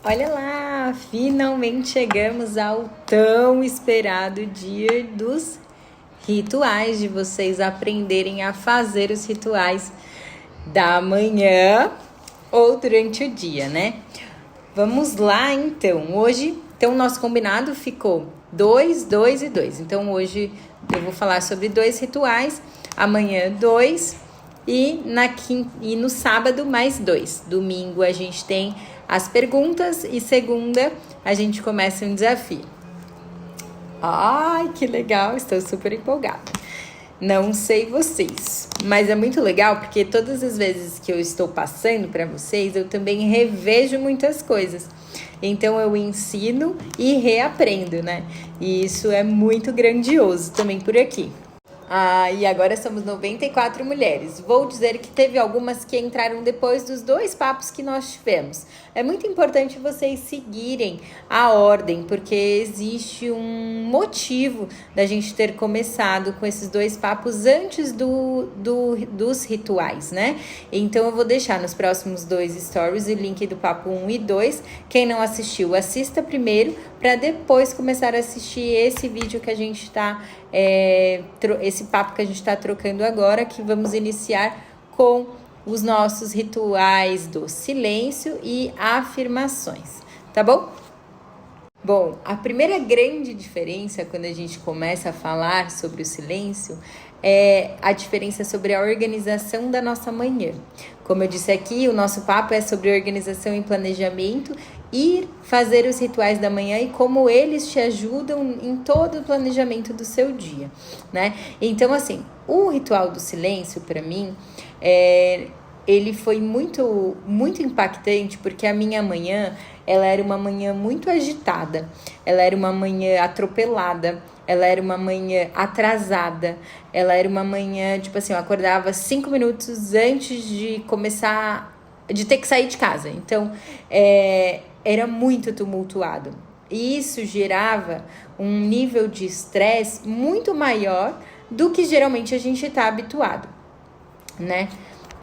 Olha lá, finalmente chegamos ao tão esperado dia dos rituais, de vocês aprenderem a fazer os rituais da manhã ou durante o dia, né? Vamos lá, então. Hoje, nosso combinado ficou 2, 2 e 2. Então, hoje eu vou falar sobre 2 rituais, amanhã 2 e no sábado mais 2. Domingo a gente tem as perguntas e segunda a gente começa um desafio. Ai, que legal, estou super empolgada. Não sei vocês, mas é muito legal porque todas as vezes que eu estou passando para vocês, eu também revejo muitas coisas. Então eu ensino e reaprendo, né? E isso é muito grandioso também por aqui. E agora somos 94 mulheres. Vou dizer que teve algumas que entraram depois dos 2 papos que nós tivemos. É muito importante vocês seguirem a ordem, porque existe um motivo da gente ter começado com esses 2 papos antes dos rituais, né? Então eu vou deixar nos próximos 2 stories o link do papo 1 e 2. Quem não assistiu, assista primeiro, para depois começar a assistir esse vídeo que a gente está... esse papo que a gente está trocando agora, que vamos iniciar com os nossos rituais do silêncio e afirmações, tá bom? Bom, a primeira grande diferença quando a gente começa a falar sobre o silêncio é a diferença sobre a organização da nossa manhã. Como eu disse aqui, o nosso papo é sobre organização e planejamento e fazer os rituais da manhã e como eles te ajudam em todo o planejamento do seu dia, né? Então, assim, o ritual do silêncio, para mim, ele foi muito, muito impactante, porque a minha manhã, ela era uma manhã muito agitada, ela era uma manhã atropelada, ela era uma manhã atrasada, ela era uma manhã, tipo assim, eu acordava 5 minutos antes de começar, de ter que sair de casa. Então, era muito tumultuado. E isso gerava um nível de estresse muito maior do que geralmente a gente está habituado, né?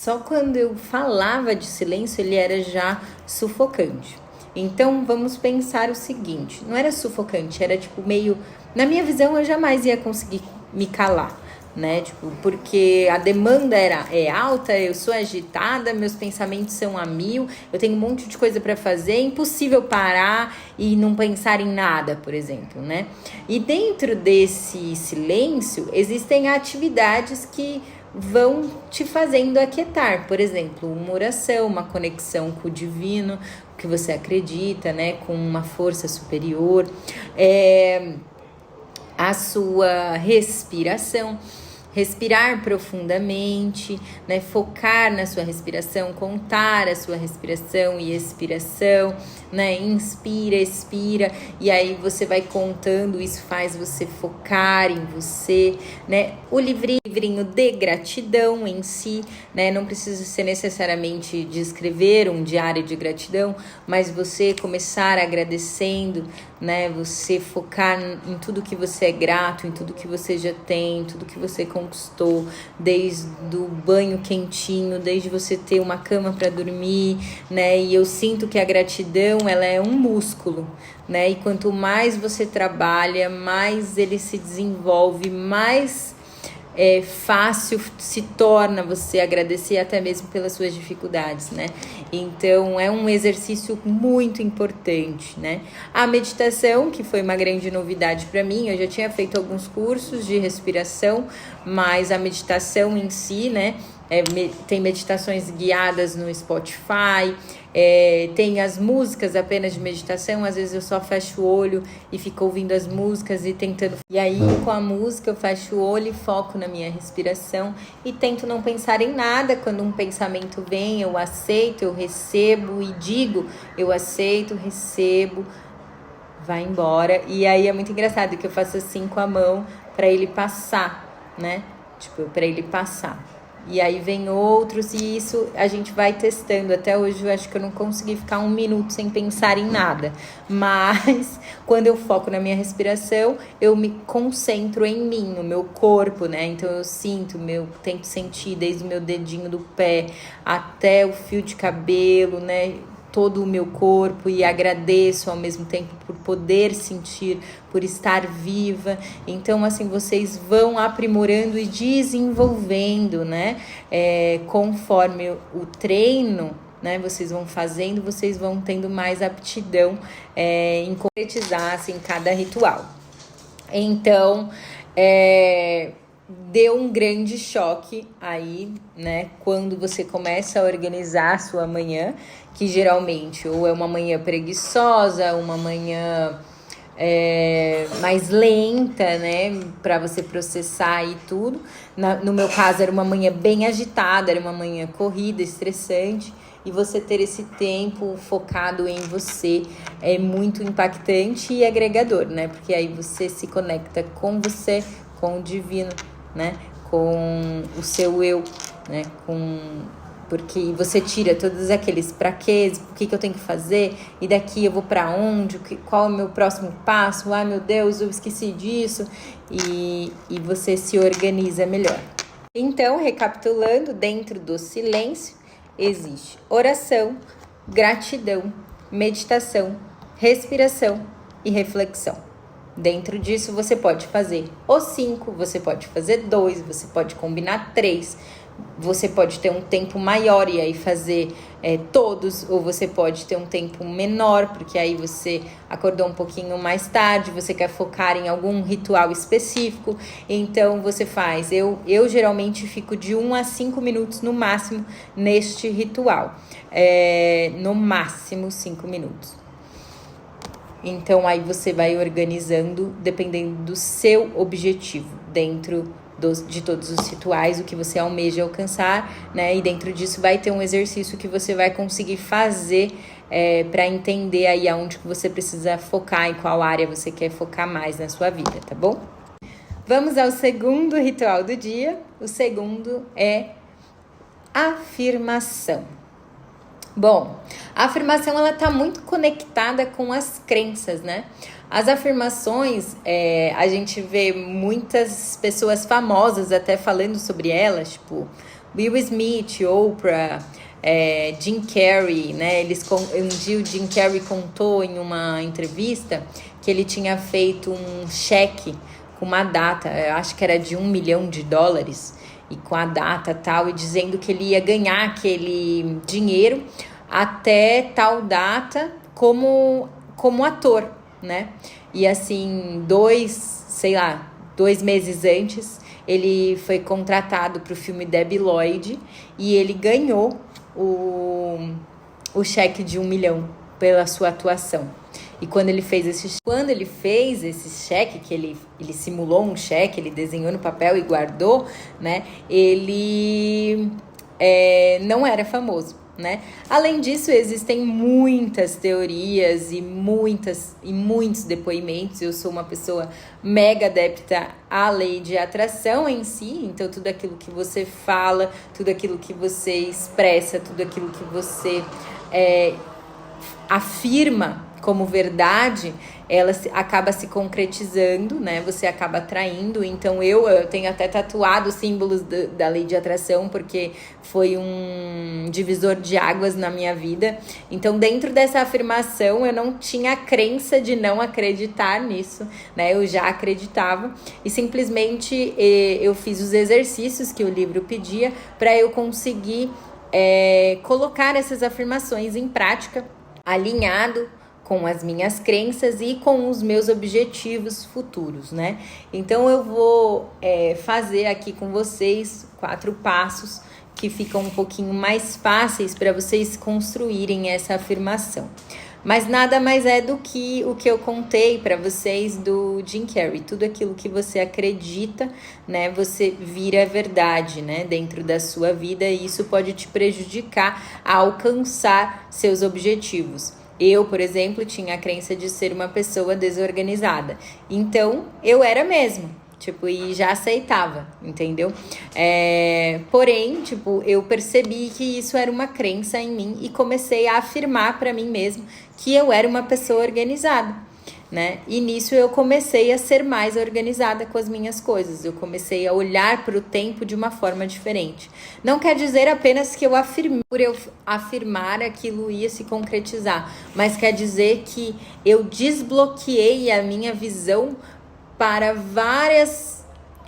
Só quando eu falava de silêncio, ele era já sufocante. Então, vamos pensar o seguinte, não era sufocante, era tipo meio... Na minha visão, eu jamais ia conseguir me calar, né? Tipo, porque a demanda é alta, eu sou agitada, meus pensamentos são a mil, eu tenho um monte de coisa para fazer, é impossível parar e não pensar em nada, por exemplo, né? E dentro desse silêncio, existem atividades que vão te fazendo aquietar, por exemplo, uma oração, uma conexão com o divino, que você acredita, né, com uma força superior, a sua respiração, respirar profundamente, né? Focar na sua respiração, contar a sua respiração e expiração, né? Inspira, expira, e aí você vai contando, isso faz você focar em você, né? O livrinho de gratidão em si, né? Não precisa ser necessariamente de escrever um diário de gratidão, mas você começar agradecendo, né? Você focar em tudo que você é grato, em tudo que você já tem, tudo que você conquistou, desde o banho quentinho, desde você ter uma cama para dormir, né? E eu sinto que a gratidão, ela é um músculo, né? E quanto mais você trabalha, mais ele se desenvolve, mais fácil se torna você agradecer até mesmo pelas suas dificuldades, né? Então, é um exercício muito importante, né? A meditação, que foi uma grande novidade para mim, eu já tinha feito alguns cursos de respiração, mas a meditação em si, né? Tem meditações guiadas no Spotify, tem as músicas apenas de meditação, às vezes eu só fecho o olho e fico ouvindo as músicas e tentando... E aí, com a música, eu fecho o olho e foco na minha respiração e tento não pensar em nada. Quando um pensamento vem, eu aceito, eu recebo e digo, eu aceito, recebo, vai embora. E aí é muito engraçado que eu faço assim com a mão para ele passar, né? Tipo, para ele passar. E aí vem outros, e isso a gente vai testando. Até hoje eu acho que eu não consegui ficar 1 minuto sem pensar em nada, mas quando eu foco na minha respiração, eu me concentro em mim, no meu corpo, né? Então eu tento sentir desde o meu dedinho do pé até o fio de cabelo, né? todo o meu corpo e agradeço ao mesmo tempo por poder sentir, por estar viva. Então, assim, vocês vão aprimorando e desenvolvendo, né? Conforme o treino, né, vocês vão fazendo, vocês vão tendo mais aptidão em concretizar, assim, cada ritual. Então, deu um grande choque aí, né, quando você começa a organizar a sua manhã, que geralmente ou é uma manhã preguiçosa, uma manhã mais lenta, né, para você processar e tudo. No meu caso, era uma manhã bem agitada, era uma manhã corrida, estressante, e você ter esse tempo focado em você é muito impactante e agregador, né, porque aí você se conecta com você, com o divino, né, com o seu eu, né, porque você tira todos aqueles pra quê, o que eu tenho que fazer, e daqui eu vou pra onde, qual é o meu próximo passo, ai meu Deus, eu esqueci disso, e você se organiza melhor. Então, recapitulando, dentro do silêncio existe oração, gratidão, meditação, respiração e reflexão. Dentro disso você pode fazer os 5, você pode fazer 2, você pode combinar 3, você pode ter um tempo maior e aí fazer todos, ou você pode ter um tempo menor, porque aí você acordou um pouquinho mais tarde, você quer focar em algum ritual específico, então você faz. Eu geralmente fico de 1 a 5 minutos no máximo neste ritual, no máximo 5 minutos. Então aí você vai organizando dependendo do seu objetivo dentro de todos os rituais, o que você almeja alcançar, né? E dentro disso vai ter um exercício que você vai conseguir fazer para entender aí aonde que você precisa focar, em qual área você quer focar mais na sua vida, tá bom? Vamos ao segundo ritual do dia. O segundo é afirmação. Bom, a afirmação ela tá muito conectada com as crenças, né? As afirmações, a gente vê muitas pessoas famosas até falando sobre elas, tipo Will Smith, Oprah, Jim Carrey, né? Um dia o Jim Carrey contou em uma entrevista que ele tinha feito um cheque com uma data, eu acho que era de $1 milhão, e com a data tal, e dizendo que ele ia ganhar aquele dinheiro até tal data como ator, né? E assim, 2 meses antes, ele foi contratado para o filme Debi Lloyd e ele ganhou o cheque de $1 milhão pela sua atuação. E quando ele fez esse cheque, que ele simulou um cheque, ele desenhou no papel e guardou, né? Ele não era famoso, né? Além disso, existem muitas teorias e muitos depoimentos. Eu sou uma pessoa mega adepta à lei de atração em si, então tudo aquilo que você fala, tudo aquilo que você expressa, tudo aquilo que você afirma como verdade, ela acaba se concretizando, né? Você acaba atraindo. Então eu tenho até tatuado símbolos da lei de atração, porque foi um divisor de águas na minha vida. Então dentro dessa afirmação eu não tinha a crença de não acreditar nisso, né? Eu já acreditava e simplesmente eu fiz os exercícios que o livro pedia para eu conseguir colocar essas afirmações em prática, alinhado com as minhas crenças e com os meus objetivos futuros, né? Então eu vou fazer aqui com vocês 4 passos que ficam um pouquinho mais fáceis para vocês construírem essa afirmação. Mas nada mais é do que o que eu contei para vocês do Jim Carrey. Tudo aquilo que você acredita, né, você vira verdade, né, dentro da sua vida, e isso pode te prejudicar a alcançar seus objetivos. Eu, por exemplo, tinha a crença de ser uma pessoa desorganizada. Então, eu era mesmo, e já aceitava, entendeu? Porém, eu percebi que isso era uma crença em mim e comecei a afirmar para mim mesmo que eu era uma pessoa organizada. né? E nisso eu comecei a ser mais organizada com as minhas coisas. Eu comecei a olhar para o tempo de uma forma diferente. Não quer dizer apenas que por eu afirmar aquilo ia se concretizar, mas quer dizer que eu desbloqueei a minha visão para várias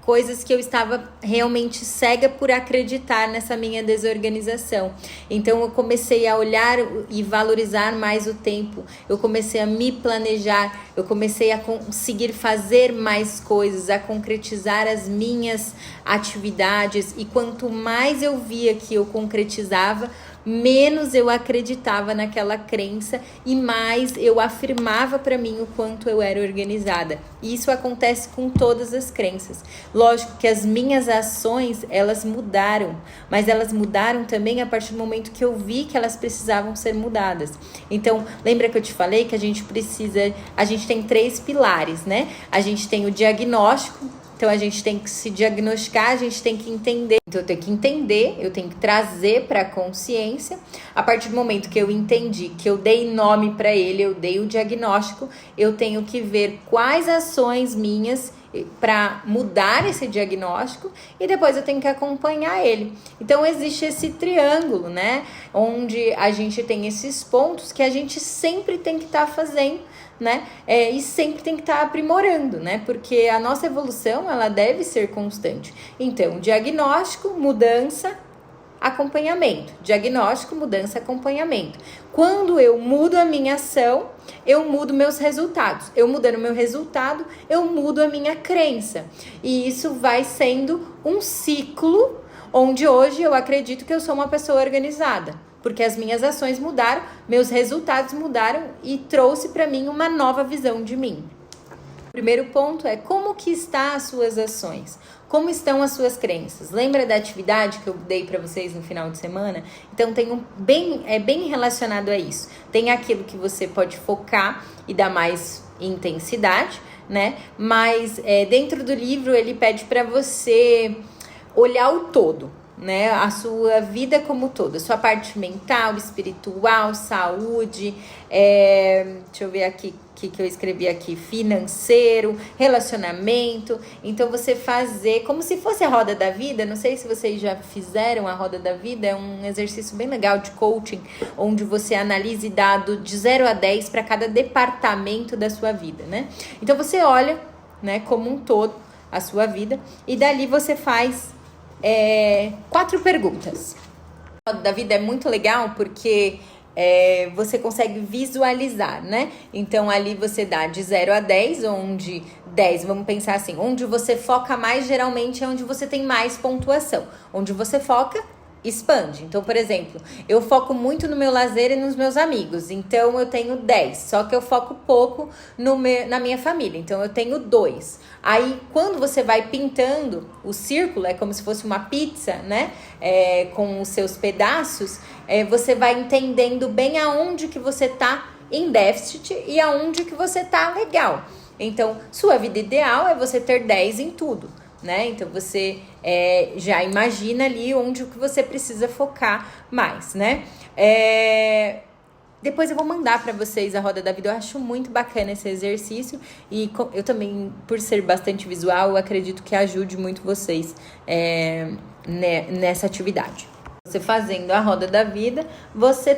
coisas que eu estava realmente cega por acreditar nessa minha desorganização. Então eu comecei a olhar e valorizar mais o tempo, eu comecei a me planejar, eu comecei a conseguir fazer mais coisas, a concretizar as minhas atividades, e quanto mais eu via que eu concretizava, menos eu acreditava naquela crença e mais eu afirmava para mim o quanto eu era organizada. E isso acontece com todas as crenças. Lógico que as minhas ações, elas mudaram, mas elas mudaram também a partir do momento que eu vi que elas precisavam ser mudadas. Então, lembra que eu te falei que a gente tem 3 pilares, né? A gente tem o diagnóstico. Então, a gente tem que se diagnosticar, a gente tem que entender. Então, eu tenho que entender, eu tenho que trazer para a consciência. A partir do momento que eu entendi, que eu dei nome para ele, eu dei o diagnóstico, eu tenho que ver quais ações minhas para mudar esse diagnóstico, e depois eu tenho que acompanhar ele. Então, existe esse triângulo, né? Onde a gente tem esses pontos que a gente sempre tem que estar fazendo, né? E sempre tem que estar aprimorando, né? Porque a nossa evolução, ela deve ser constante. Então, diagnóstico, mudança, acompanhamento. Diagnóstico, mudança, acompanhamento. Quando eu mudo a minha ação, eu mudo meus resultados. Eu mudando meu resultado, eu mudo a minha crença. E isso vai sendo um ciclo onde hoje eu acredito que eu sou uma pessoa organizada. Porque as minhas ações mudaram, meus resultados mudaram e trouxe para mim uma nova visão de mim. O primeiro ponto é como que estão as suas ações? Como estão as suas crenças? Lembra da atividade que eu dei para vocês no final de semana? Então é bem relacionado a isso. Tem aquilo que você pode focar e dar mais intensidade, né? Mas dentro do livro ele pede para você olhar o todo, né? A sua vida como todo, a sua parte mental, espiritual, saúde, deixa eu ver aqui o que eu escrevi aqui, financeiro, relacionamento. Então você fazer como se fosse a roda da vida. Não sei se vocês já fizeram a roda da vida, é um exercício bem legal de coaching, onde você analise dado de 0 a 10 para cada departamento da sua vida, né? Então você olha, né, como um todo a sua vida, e dali você faz 4 perguntas. A roda da vida é muito legal porque você consegue visualizar, né? Então ali você dá de 0 a 10, onde 10, vamos pensar assim, onde você foca mais geralmente é onde você tem mais pontuação. Onde você foca, expande. Então, por exemplo, eu foco muito no meu lazer e nos meus amigos, então eu tenho 10, só que eu foco pouco na minha família, então eu tenho 2. Aí, quando você vai pintando o círculo, é como se fosse uma pizza, né? Com os seus pedaços, você vai entendendo bem aonde que você tá em déficit e aonde que você tá legal. Então, sua vida ideal é você ter 10 em tudo, né? Então você já imagina ali onde que você precisa focar mais, né? Depois eu vou mandar para vocês a roda da vida. Eu acho muito bacana esse exercício e eu também, por ser bastante visual, eu acredito que ajude muito vocês nessa atividade. Você fazendo a roda da vida, você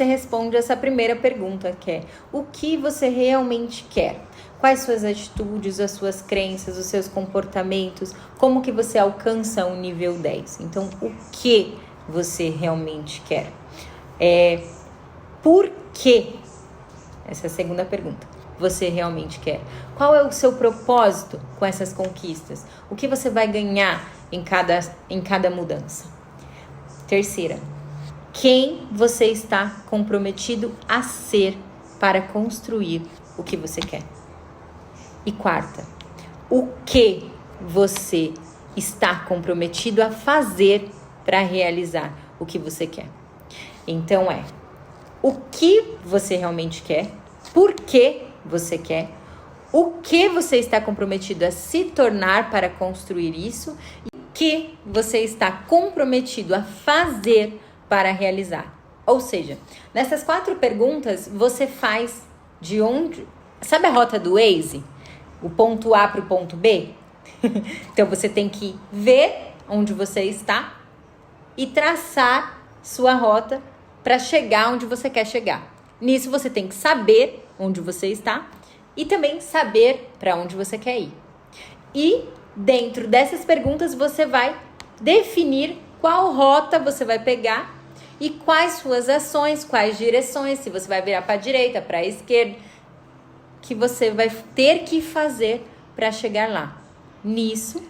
responde essa primeira pergunta, que é: o que você realmente quer? Quais suas atitudes, as suas crenças, os seus comportamentos, como que você alcança o nível 10? Então, o que você realmente quer? Por que? Essa é a segunda pergunta. Você realmente quer? Qual é o seu propósito com essas conquistas? O que você vai ganhar em cada mudança? Terceira, quem você está comprometido a ser para construir o que você quer? E quarta, o que você está comprometido a fazer para realizar o que você quer? Então o que você realmente quer, por que você quer, o que você está comprometido a se tornar para construir isso e o que você está comprometido a fazer para realizar. Ou seja, nessas 4 perguntas você faz de onde Sabe a rota do Waze? O ponto A para o ponto B? Então, você tem que ver onde você está e traçar sua rota para chegar onde você quer chegar. Nisso, você tem que saber onde você está e também saber para onde você quer ir. E dentro dessas perguntas, você vai definir qual rota você vai pegar e quais suas ações, quais direções, se você vai virar para a direita, para a esquerda, que você vai ter que fazer para chegar lá. Nisso,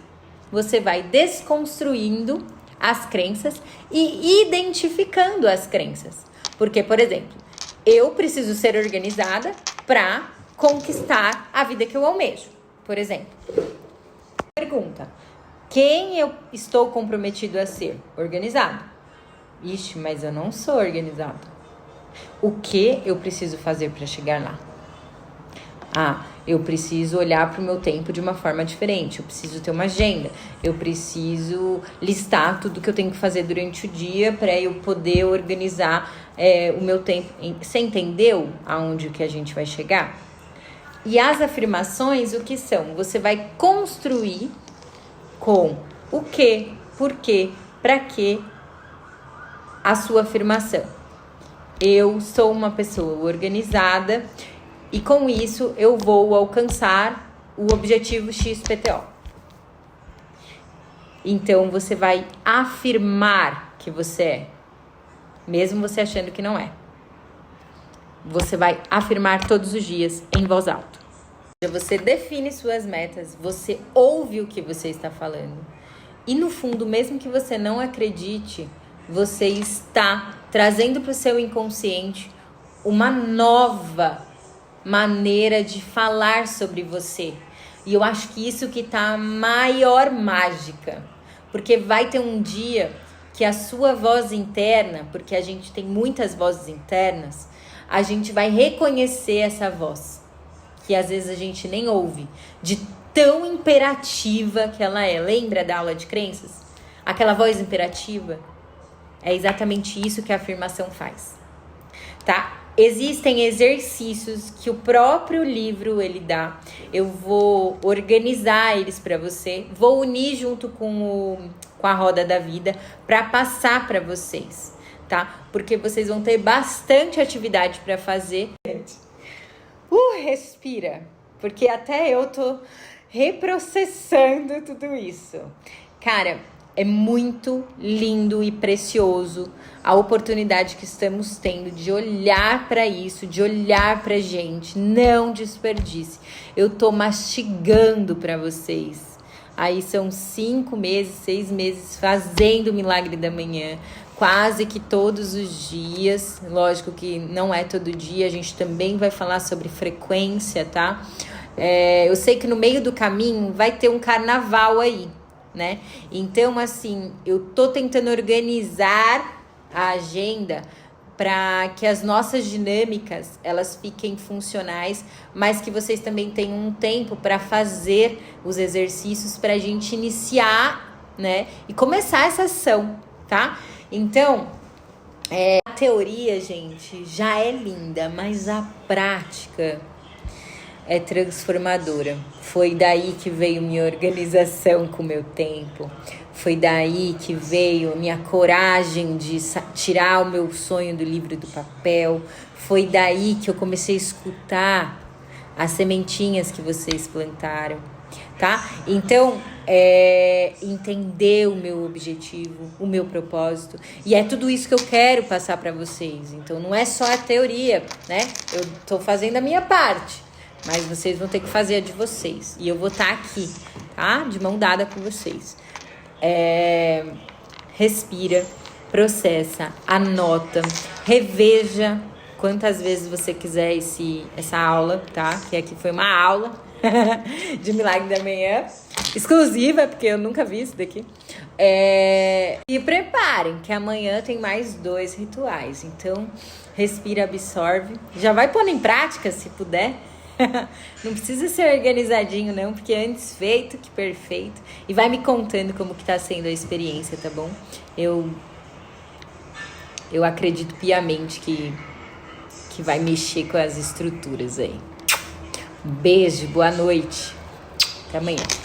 você vai desconstruindo as crenças e identificando as crenças. Porque, por exemplo, eu preciso ser organizada para conquistar a vida que eu almejo. Por exemplo, pergunta: quem eu estou comprometido a ser? Organizado. Ixi, mas eu não sou organizado. O que eu preciso fazer para chegar lá? Ah, eu preciso olhar para o meu tempo de uma forma diferente. Eu preciso ter uma agenda. Eu preciso listar tudo que eu tenho que fazer durante o dia para eu poder organizar o meu tempo. Você entendeu aonde que a gente vai chegar? E as afirmações, o que são? Você vai construir com o que, por quê, para quê a sua afirmação. Eu sou uma pessoa organizada e com isso eu vou alcançar o objetivo XPTO. Então você vai afirmar que você é, mesmo você achando que não é. Você vai afirmar todos os dias em voz alta. Você define suas metas, você ouve o que você está falando. E no fundo, mesmo que você não acredite, você está trazendo para o seu inconsciente uma nova maneira de falar sobre você. E eu acho que isso que tá a maior mágica. Porque vai ter um dia que a sua voz interna, porque a gente tem muitas vozes internas, a gente vai reconhecer essa voz, que às vezes a gente nem ouve, de tão imperativa que ela é. Lembra da aula de crenças? Aquela voz imperativa? É exatamente isso que a afirmação faz, tá? Existem exercícios que o próprio livro ele dá. Eu vou organizar eles para você. Vou unir junto com a roda da vida para passar para vocês, tá? Porque vocês vão ter bastante atividade para fazer. Respira, porque até eu tô reprocessando tudo isso. Cara, é muito lindo e precioso a oportunidade que estamos tendo de olhar para isso, de olhar pra gente. Não desperdice. Eu tô mastigando para vocês. Aí são 5 meses, 6 meses fazendo o Milagre da Manhã. Quase que todos os dias. Lógico que não é todo dia. A gente também vai falar sobre frequência, tá? Eu sei que no meio do caminho vai ter um carnaval aí, né? Então, assim, eu tô tentando organizar a agenda para que as nossas dinâmicas, elas fiquem funcionais, mas que vocês também tenham um tempo para fazer os exercícios para a gente iniciar, né? E começar essa ação, tá? Então, a teoria, gente, já é linda, mas a prática é transformadora. Foi daí que veio minha organização com o meu tempo. Foi daí que veio minha coragem de tirar o meu sonho do livro do papel. Foi daí que eu comecei a escutar as sementinhas que vocês plantaram, tá? Então, entender o meu objetivo, o meu propósito. E é tudo isso que eu quero passar para vocês. Então, não é só a teoria, né? Eu tô fazendo a minha parte. Mas vocês vão ter que fazer a de vocês. E eu vou estar aqui, tá? De mão dada com vocês. Respira, processa, anota, reveja quantas vezes você quiser essa aula, tá? Que aqui foi uma aula de Milagre da Manhã. Exclusiva, porque eu nunca vi isso daqui. E preparem, que amanhã tem mais 2 rituais. Então, respira, absorve. Já vai pondo em prática, se puder. Não precisa ser organizadinho, não, porque antes feito que perfeito. E vai me contando como que tá sendo a experiência, tá bom? Eu acredito piamente que vai mexer com as estruturas aí. Beijo, boa noite. Até amanhã.